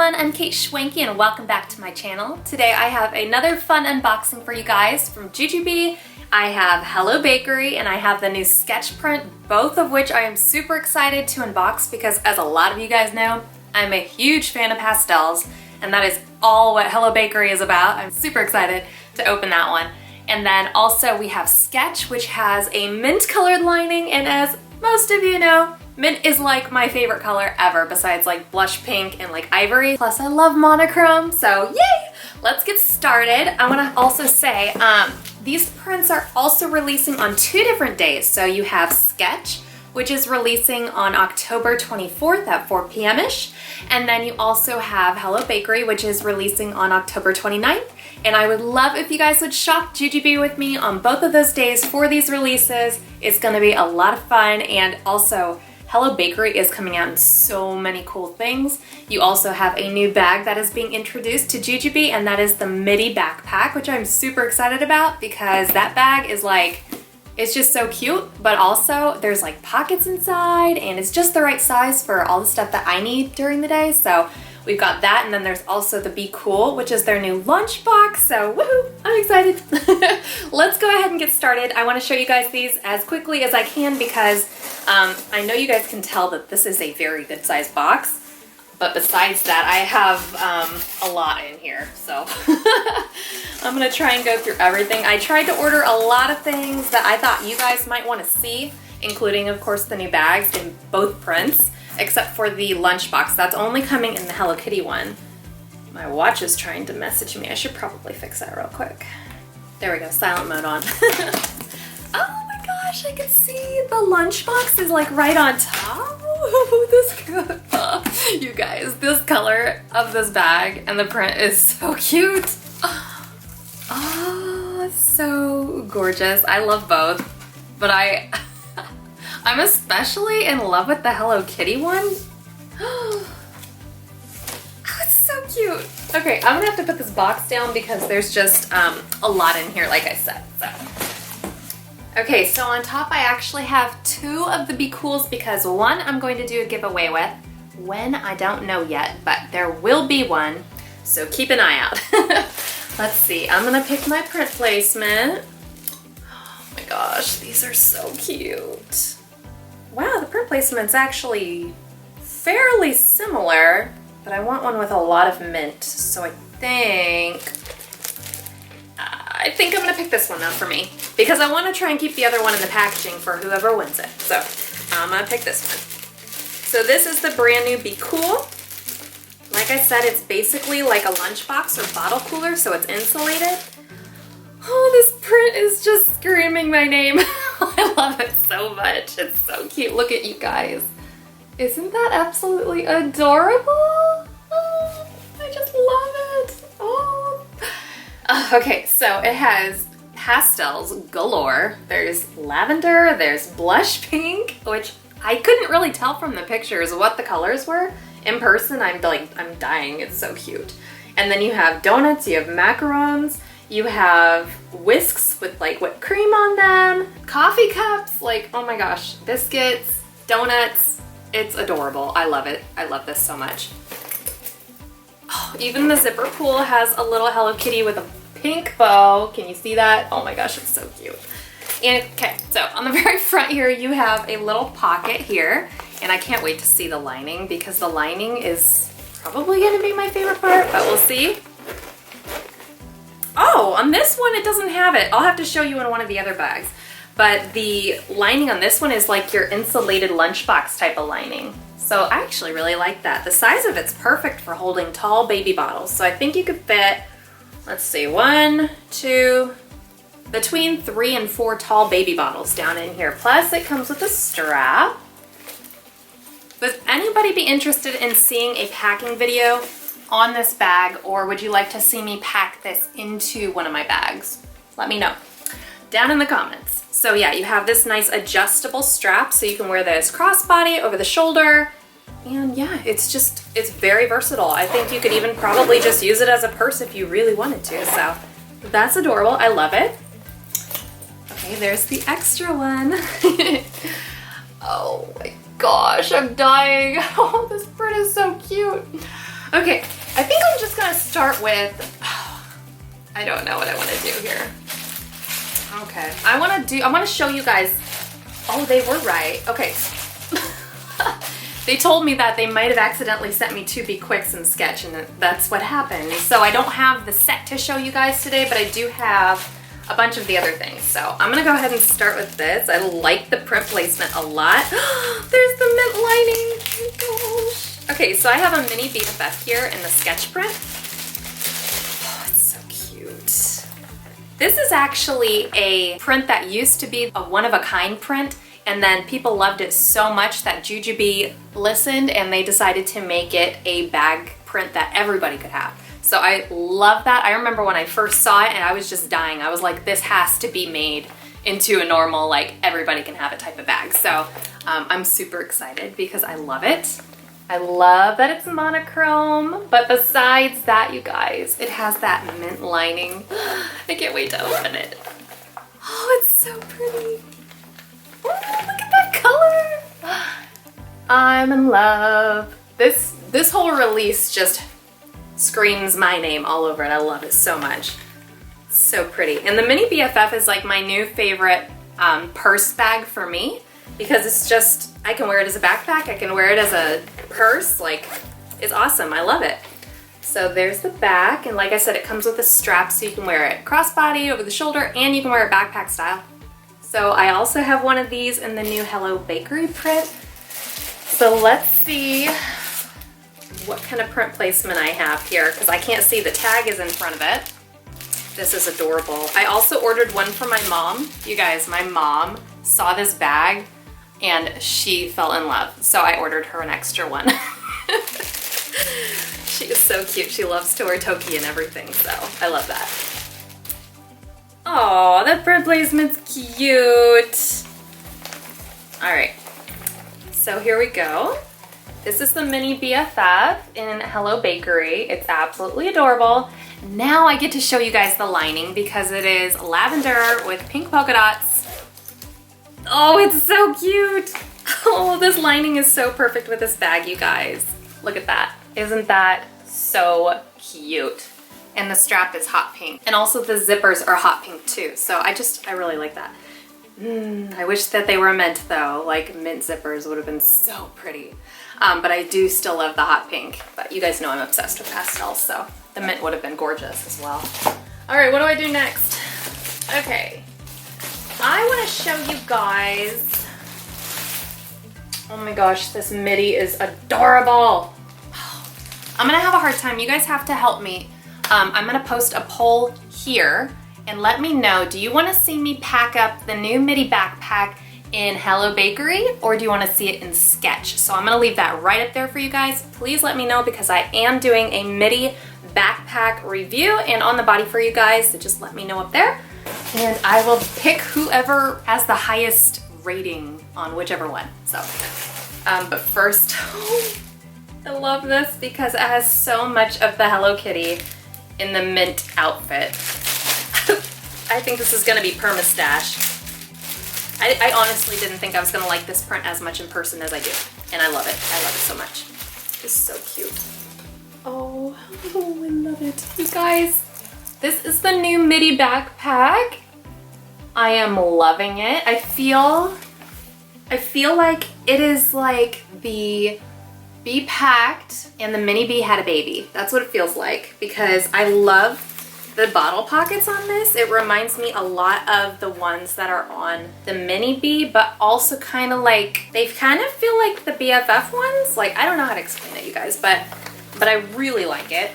everyone, I'm kateschwanke and welcome back to my channel. Today I have another fun unboxing for you guys from Jujube. I have Hello Bakery and I have the new sketch print, both of which I am super excited to unbox because, as a lot of you guys know, I'm a huge fan of pastels and that is all what Hello Bakery is about. I'm super excited to open that one. And then also we have Sketch, which has a mint colored lining, and as most of you know, mint is like my favorite color ever besides like blush pink and like ivory. Plus I love monochrome, so yay! Let's get started. I want to also say these prints are also releasing on 2 different days. So you have Sketch, which is releasing on October 24th at 4 p.m.-ish. And then you also have Hello Bakery, which is releasing on October 29th. And I would love if you guys would shop Jujube with me on both of those days for these releases. It's gonna be a lot of fun, and also Hello Bakery is coming out in so many cool things. You also have a new bag that is being introduced to Jujube, and that is the Midi Backpack, which I'm super excited about because that bag is like, it's just so cute, but also there's like pockets inside and it's just the right size for all the stuff that I need during the day. So we've got that, and then there's also the Be Cool, which is their new lunchbox, so woohoo, I'm excited. Let's go ahead and get started. I want to show you guys these as quickly as I can because I know you guys can tell that this is a very good size box, but besides that, I have a lot in here, so I'm gonna try and go through everything. I tried to order a lot of things that I thought you guys might want to see, including, of course, the new bags in both prints, except for the lunchbox. That's only coming in the Hello Kitty one. My watch is trying to message me. I should probably fix that real quick. There we go, silent mode on. Oh my gosh, I can see the lunchbox is like right on top. Ooh, you guys, this color of this bag and the print is so cute. Oh, it's so gorgeous. I love both, but I'm especially in love with the Hello Kitty one. Oh, it's so cute. Okay, I'm gonna have to put this box down because there's just a lot in here, like I said. So. Okay, so on top I actually have 2 of the Be Cools because one I'm going to do a giveaway with. When, I don't know yet, but there will be one, so keep an eye out. Let's see, I'm gonna pick my print placement. Oh my gosh, these are so cute. Wow, the print placement's actually fairly similar, but I want one with a lot of mint, so I think I'm gonna pick this one up for me because I want to try and keep the other one in the packaging for whoever wins it. So I'm gonna pick this one. So this is the brand new Be Cool. Like I said, it's basically like a lunchbox or bottle cooler, so it's insulated. Oh, this print is just screaming my name. I love it so much. It's so cute. Look at you guys. Isn't that absolutely adorable? Oh, I just love it. Oh. Okay, so it has pastels galore. There's lavender, there's blush pink, which I couldn't really tell from the pictures what the colors were. In person, I'm dying. It's so cute. And then you have donuts, you have macarons, you have whisks with like whipped cream on them, coffee cups, like, oh my gosh, biscuits, donuts. It's adorable. I love it. I love this so much. Oh, even the zipper pull has a little Hello Kitty with a pink bow. Can you see that? Oh my gosh, it's so cute. And okay, so on the very front here, you have a little pocket here, and I can't wait to see the lining because the lining is probably gonna be my favorite part, but we'll see. Oh, on this one, it doesn't have it. I'll have to show you in one of the other bags. But the lining on this one is like your insulated lunchbox type of lining. So I actually really like that. The size of it's perfect for holding tall baby bottles. So I think you could fit, let's see, 1, 2, between 3 and 4 tall baby bottles down in here. Plus it comes with a strap. Would anybody be interested in seeing a packing video on this bag, or would you like to see me pack this into one of my bags? Let me know down in the comments. So yeah, you have this nice adjustable strap so you can wear this crossbody over the shoulder. And yeah, it's very versatile. I think you could even probably just use it as a purse if you really wanted to. So that's adorable. I love it. Okay, there's the extra one. Oh my gosh, I'm dying. Oh, this print is so cute. Okay, I think I'm just gonna start with, I don't know what I wanna do here. Okay, I wanna show you guys, oh, they were right. Okay. They told me that they might have accidentally sent me 2B Quicks in Sketch, and that's what happened. So I don't have the set to show you guys today, but I do have a bunch of the other things. So I'm gonna go ahead and start with this. I like the print placement a lot. There's the mint lining, oh my gosh. Okay, so I have a mini BFF here in the sketch print. Oh, it's so cute. This is actually a print that used to be a one-of-a-kind print, and then people loved it so much that Jujubee listened and they decided to make it a bag print that everybody could have. So I love that. I remember when I first saw it and I was just dying. I was like, this has to be made into a normal, like, everybody can have it type of bag. So I'm super excited because I love it. I love that it's monochrome, but besides that, you guys, it has that mint lining. I can't wait to open it. Oh, it's so pretty. Oh, look at that color. I'm in love. This whole release just screams my name all over it. I love it so much. So pretty. And the Mini BFF is like my new favorite purse bag for me because it's just, I can wear it as a backpack, I can wear it as a purse, like, it's awesome. I love it. So there's the back, and like I said, it comes with a strap so you can wear it crossbody, over the shoulder, and you can wear it backpack style. So I also have one of these in the new Hello Bakery print. So let's see what kind of print placement I have here, because I can't see, the tag is in front of it. This is adorable. I also ordered one for my mom. You guys, my mom saw this bag and she fell in love. So I ordered her an extra one. She is so cute. She loves to wear toki and everything, so I love that. Oh, that print placement's cute. All right, so here we go. This is the Mini BFF in Hello Bakery. It's absolutely adorable. Now I get to show you guys the lining because it is lavender with pink polka dots. Oh, it's so cute. Oh, this lining is so perfect with this bag, you guys. Look at that. Isn't that so cute? And the strap is hot pink. And also the zippers are hot pink too. So I really like that. I wish that they were mint though. Like mint zippers would have been so pretty. But I do still love the hot pink. But you guys know I'm obsessed with pastels, so the mint would have been gorgeous as well. All right, what do I do next? Okay, I want to show you guys. Oh my gosh, this midi is adorable. I'm gonna have a hard time. You guys have to help me. I'm gonna post a poll here and let me know, do you want to see me pack up the new Midi Backpack in Hello Bakery, or do you want to see it in Sketch? So I'm gonna leave that right up there for you guys. Please let me know because I am doing a Midi Backpack review and on the body for you guys, so just let me know up there. And I will pick whoever has the highest rating on whichever one. So, but first, I love this because it has so much of the Hello Kitty in the mint outfit. I think this is gonna be perma-stash. I honestly didn't think I was gonna like this print as much in person as I do. And I love it. I love it so much. It's so cute. Oh, I love it. You guys, this is the new Midi Backpack. I am loving it. I feel like it is like the Bee packed and the Mini Bee had a baby. That's what it feels like because I love the bottle pockets on this. It reminds me a lot of the ones that are on the Mini Bee, but also kind of like, they kind of feel like the BFF ones. Like, I don't know how to explain it, you guys, but I really like it.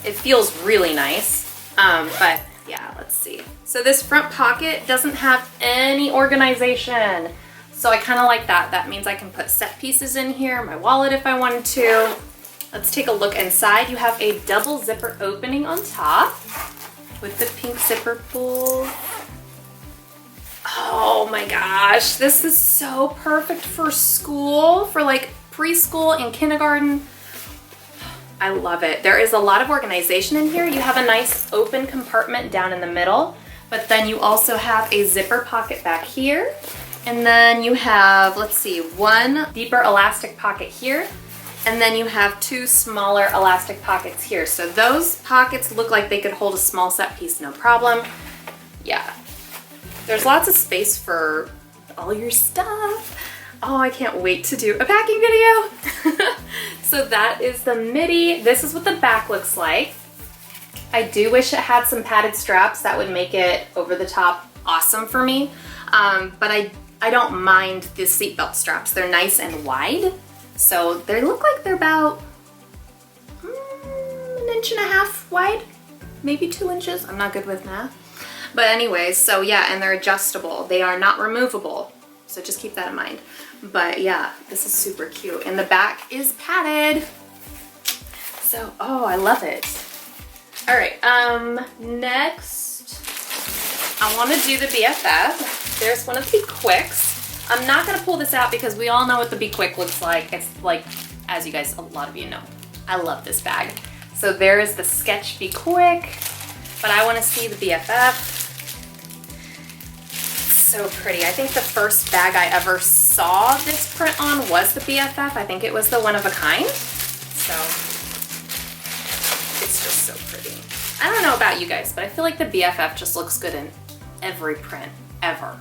It feels really nice. But yeah, let's see. So this front pocket doesn't have any organization. So I kind of like that. That means I can put set pieces in here, my wallet if I wanted to. Let's take a look inside. You have a double zipper opening on top with the pink zipper pull. Oh my gosh, this is so perfect for school, for like preschool and kindergarten. I love it. There is a lot of organization in here. You have a nice open compartment down in the middle, but then you also have a zipper pocket back here. And then you have, let's see, one deeper elastic pocket here. And then you have two smaller elastic pockets here. So those pockets look like they could hold a small set piece, no problem. Yeah. There's lots of space for all your stuff. Oh, I can't wait to do a packing video. So that is the Midi. This is what the back looks like. I do wish it had some padded straps. That would make it over the top awesome for me. But I don't mind the seatbelt straps. They're nice and wide. So they look like they're about 1.5 inches wide, maybe 2 inches. I'm not good with math. But anyways, so yeah, and they're adjustable. They are not removable. So just keep that in mind. But yeah, this is super cute. And the back is padded. So, oh, I love it. All right, next, I wanna do the BFF. There's one of the Be Quicks. I'm not gonna pull this out because we all know what the Be Quick looks like. It's like, as you guys, a lot of you know, I love this bag. So there is the Sketch Be Quick, but I wanna see the BFF. So pretty. I think the first bag I ever saw this print on was the BFF. I think it was the one of a kind. So it's just so pretty. I don't know about you guys, but I feel like the BFF just looks good in every print ever.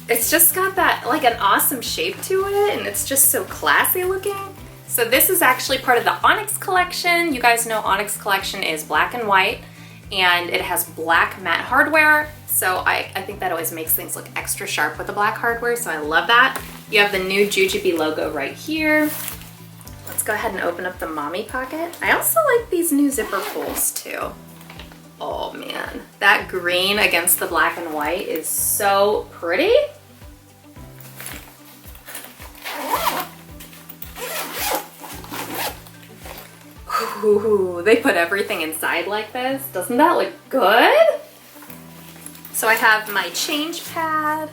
It's just got that like an awesome shape to it, and it's just so classy looking. So this is actually part of the Onyx collection. You guys know Onyx collection is black and white, and it has black matte hardware. So I think that always makes things look extra sharp with the black hardware, so I love that. You have the new Jujubee logo right here. Let's go ahead and open up the mommy pocket. I also like these new zipper pulls too. Oh man, that green against the black and white is so pretty. Ooh, they put everything inside like this. Doesn't that look good? So I have my change pad,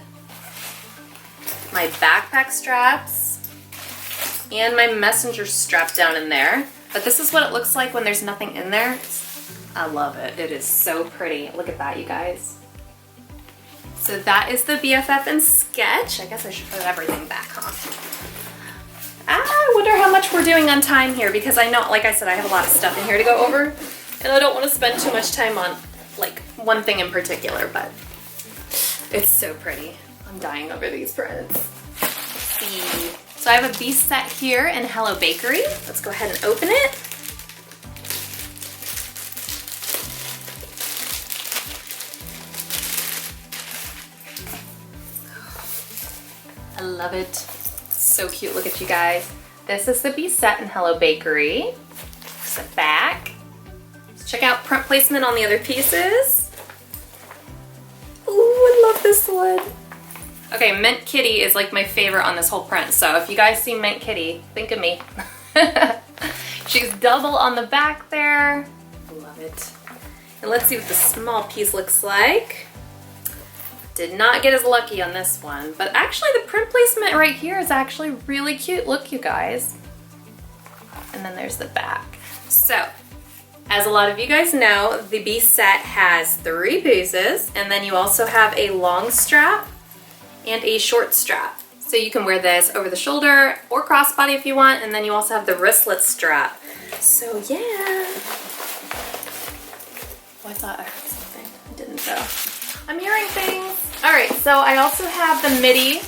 my backpack straps, and my messenger strap down in there. But this is what it looks like when there's nothing in there. I love it. It is so pretty. Look at that, you guys. So that is the BFF and Sketch. I guess I should put everything back, huh? I wonder how much we're doing on time here, because I know, like I said, I have a lot of stuff in here to go over, and I don't want to spend too much time on like one thing in particular, but it's so pretty. I'm dying over these prints. Let's see. So I have a Be Set here in Hello Bakery. Let's go ahead and open it. I love it. So cute. Look at you guys. This is the Be Set in Hello Bakery. There's the back. Let's check out print placement on the other pieces. Ooh, I love this one. Okay, Mint Kitty is like my favorite on this whole print. So if you guys see Mint Kitty, think of me. She's double on the back there. I love it. And let's see what the small piece looks like. Did not get as lucky on this one, but actually the print placement right here is actually really cute. Look, you guys. And then there's the back. So, as a lot of you guys know, the Be Set has 3 pieces, and then you also have a long strap and a short strap. So you can wear this over the shoulder or crossbody if you want, and then you also have the wristlet strap. So yeah. Oh, I thought I heard something. I didn't though. I'm hearing things. All right, so I also have the Midi.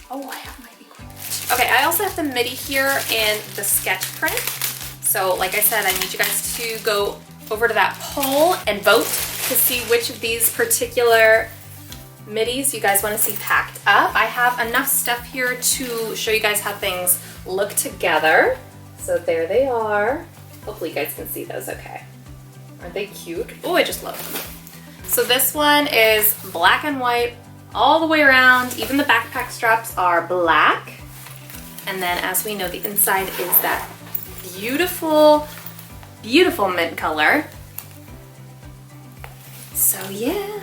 Oh, I have my Be Quick. Okay, I also have the Midi here in the sketch print. So like I said, I need you guys to go over to that poll and vote to see which of these particular Midis you guys want to see packed up. I have enough stuff here to show you guys how things look together. So there they are. Hopefully you guys can see those okay. Aren't they cute? Oh, I just love them. So this one is black and white all the way around. Even the backpack straps are black. And then as we know, the inside is that beautiful, beautiful mint color. So yeah,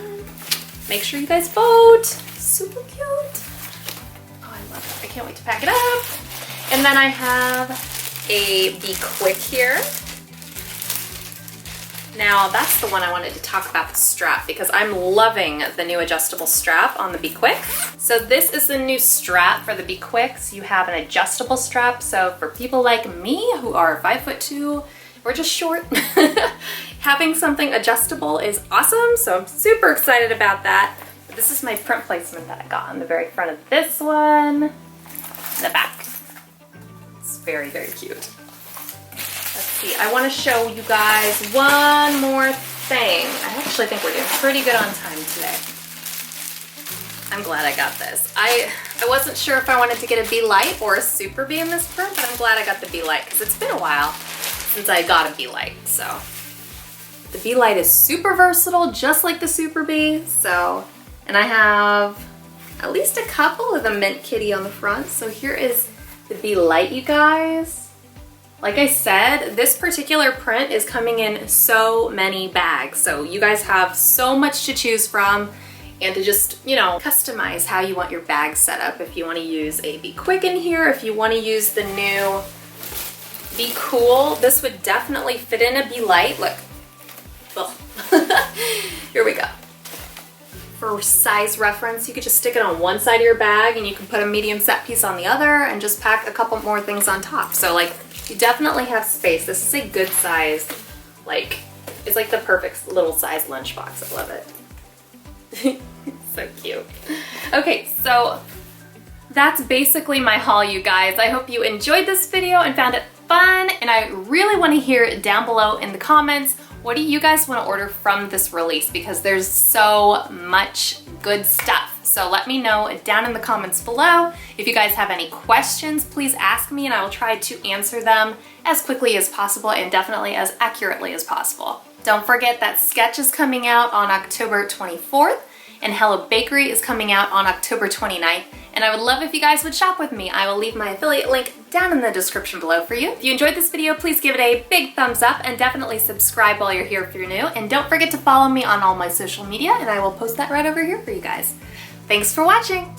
make sure you guys vote. Super cute. Oh, I love it. I can't wait to pack it up. And then I have a Be Quick here. Now that's the one I wanted to talk about, the strap, because I'm loving the new adjustable strap on the Be Quick. So this is the new strap for the Be Quicks. You have an adjustable strap, so for people like me who are 5'2" or just short, having something adjustable is awesome, so I'm super excited about that. But this is my print placement that I got on the very front of this one, the back. It's very, very cute. Let's see, I want to show you guys one more thing. I actually think we're doing pretty good on time today. I'm glad I got this. I wasn't sure if I wanted to get a Be Light or a Super Bee in this print, but I'm glad I got the Be Light because it's been a while since I got a Be Light. So the Be Light is super versatile, just like the Super Bee. And I have at least a couple of the mint kitty on the front. So here is the Be Light, you guys. Like I said, this particular print is coming in so many bags. So you guys have so much to choose from and to just, you know, customize how you want your bag set up. If you want to use a Be Quick in here, if you want to use the new Be Cool, this would definitely fit in a Be Light. Look. Here we go. For size reference, you could just stick it on one side of your bag and you can put a medium set piece on the other and just pack a couple more things on top. So like, you definitely have space. This is a good size, like, it's like the perfect little size lunchbox. I love it. So cute. Okay, so that's basically my haul, you guys. I hope you enjoyed this video and found it fun, and I really want to hear down below in the comments, what do you guys want to order from this release? Because there's so much good stuff. So let me know down in the comments below. If you guys have any questions, please ask me and I will try to answer them as quickly as possible and definitely as accurately as possible. Don't forget that Sketch is coming out on October 24th and Hello Bakery is coming out on October 29th. And I would love if you guys would shop with me. I will leave my affiliate link down in the description below for you. If you enjoyed this video, please give it a big thumbs up and definitely subscribe while you're here if you're new. And don't forget to follow me on all my social media and I will post that right over here for you guys. Thanks for watching.